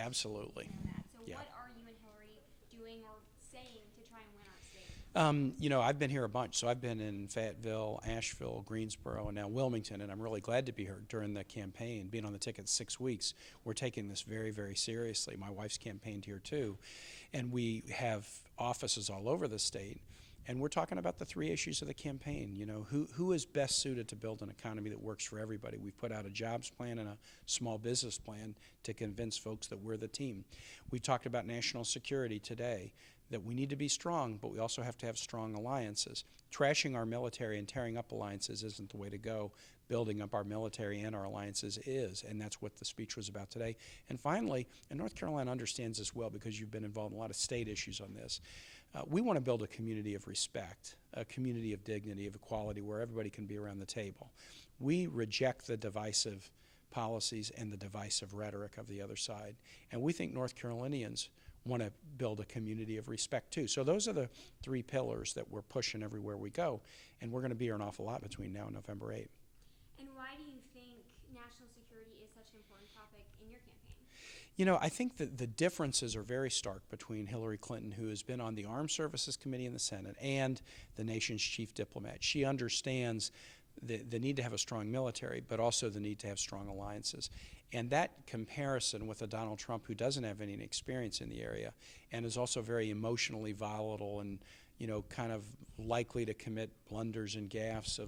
Absolutely. So Yeah. what are you and Hillary doing or saying to try and win our state? I've been here a bunch. So I've been in Fayetteville, Asheville, Greensboro, and now Wilmington, and I'm really glad to be here during the campaign. Being on the ticket 6 weeks, we're taking this very, very seriously. My wife's campaigned here too, and we have offices all over the state. And we're talking about the three issues of the campaign. Who is best suited to build an economy that works for everybody? We've put out a jobs plan and a small business plan to convince folks that we're the team. We talked about national security today, that we need to be strong, but we also have to have strong alliances. Trashing our military and tearing up alliances isn't the way to go. Building up our military and our alliances is, and that's what the speech was about today. And finally, and North Carolina understands this well because you've been involved in a lot of state issues on this, we want to build a community of respect, a community of dignity, of equality, where everybody can be around the table. We reject the divisive policies and the divisive rhetoric of the other side. And we think North Carolinians want to build a community of respect too. So those are the three pillars that we're pushing everywhere we go. And we're going to be here an awful lot between now and November 8th. And why do you think national security is such an important topic in your campaign? I think that the differences are very stark between Hillary Clinton, who has been on the Armed Services Committee in the Senate, and the nation's chief diplomat. She understands the need to have a strong military, but also the need to have strong alliances. And that comparison with a Donald Trump who doesn't have any experience in the area and is also very emotionally volatile and, kind of likely to commit blunders and gaffes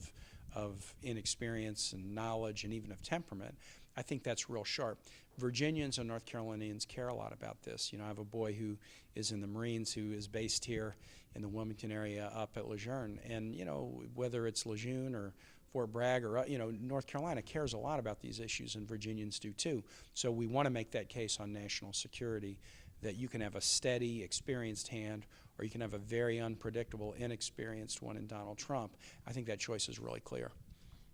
of inexperience and knowledge and even of temperament, I think that's real sharp. Virginians and North Carolinians care a lot about this. I have a boy who is in the Marines who is based here in the Wilmington area up at Lejeune. And, whether it's Lejeune or Fort Bragg or, North Carolina cares a lot about these issues, and Virginians do too. So we want to make that case on national security, that you can have a steady, experienced hand, or you can have a very unpredictable, inexperienced one in Donald Trump. I think that choice is really clear.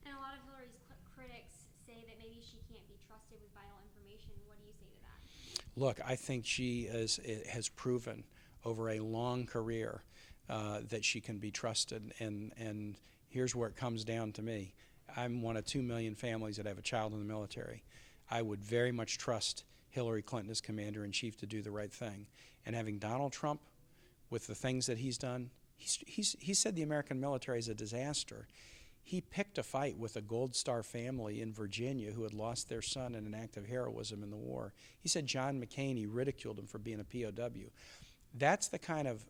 And a lot of Hillary's critics say that maybe she can't be trusted with vital information. What do you say to that? Look, I think she has proven over a long career that she can be trusted, and here's where it comes down to me. I'm one of 2 million families that have a child in the military. I would very much trust Hillary Clinton as commander-in-chief to do the right thing. And having Donald Trump, with the things that he's done, he said the American military is a disaster. He picked a fight with a Gold Star family in Virginia who had lost their son in an act of heroism in the war. He said John McCain, he ridiculed him for being a POW. That's the kind of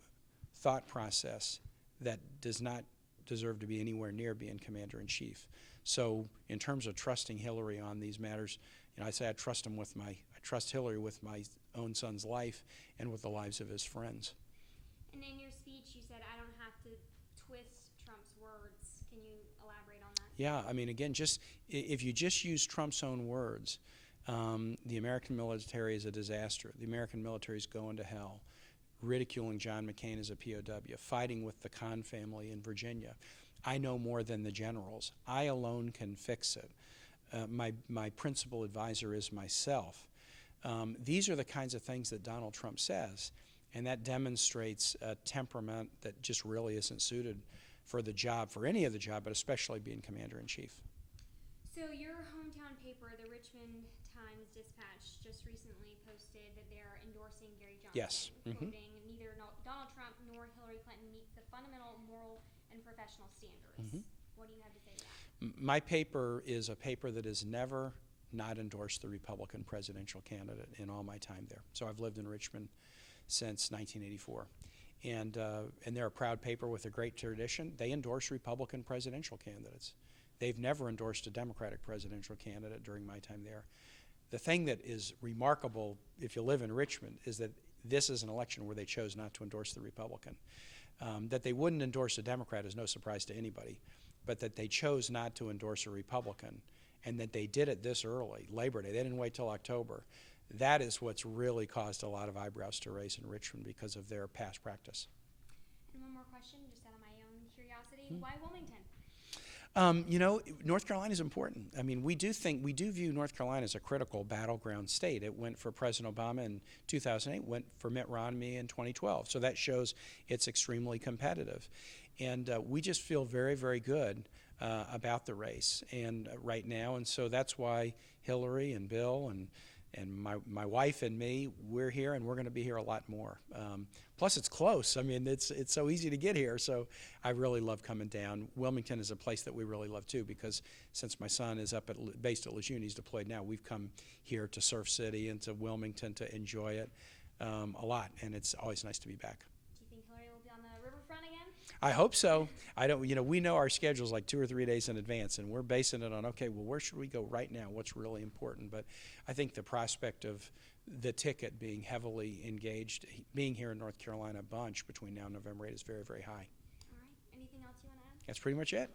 thought process that does not deserve to be anywhere near being commander-in-chief. So in terms of trusting Hillary on these matters, I say I trust Hillary with my own son's life and with the lives of his friends. And in your speech, you said, I don't have to twist Trump's words. Can you elaborate on that? Yeah, again, if you just use Trump's own words, the American military is a disaster. The American military is going to hell. Ridiculing John McCain as a POW, fighting with the Kahn family in Virginia. I know more than the generals. I alone can fix it. My principal advisor is myself. These are the kinds of things that Donald Trump says, and that demonstrates a temperament that just really isn't suited for the job, for any of the job, but especially being commander-in-chief. So your hometown paper, the Richmond Times-Dispatch, just recently posted that they're endorsing Gary Johnson. Yes. Quoting, neither Donald Trump nor Hillary Clinton meets the fundamental moral and professional standards. What do you have to say to that? My paper is a paper that has never not endorsed the Republican presidential candidate in all my time there. So I've lived in Richmond since 1984. And they're a proud paper with a great tradition. They endorse Republican presidential candidates. They've never endorsed a Democratic presidential candidate during my time there. The thing that is remarkable, if you live in Richmond, is that this is an election where they chose not to endorse the Republican. That they wouldn't endorse a Democrat is no surprise to anybody, but that they chose not to endorse a Republican, and that they did it this early, Labor Day. They didn't wait till October. That is what's really caused a lot of eyebrows to raise in Richmond because of their past practice. And one more question, just out of my own curiosity. Why Wilmington? North Carolina is important. We do view North Carolina as a critical battleground state. It went for President Obama in 2008, went for Mitt Romney in 2012. So that shows it's extremely competitive. And we just feel very, very good about the race and right now. And so that's why Hillary and Bill and And my wife and me, we're here, and we're going to be here a lot more. Plus, it's close. I mean, it's so easy to get here. So I really love coming down. Wilmington is a place that we really love too, because since my son is based at Lejeune, he's deployed now. We've come here to Surf City and to Wilmington to enjoy it a lot, and it's always nice to be back. Do you think Hillary will be on the riverfront again? I hope so. I don't. We know our schedules like 2 or 3 days in advance, and we're basing it on, okay, well, where should we go right now? What's really important? But I think the prospect of the ticket being heavily engaged, being here in North Carolina a bunch between now and November 8 is very, very high. All right. Anything else you want to add? That's pretty much it.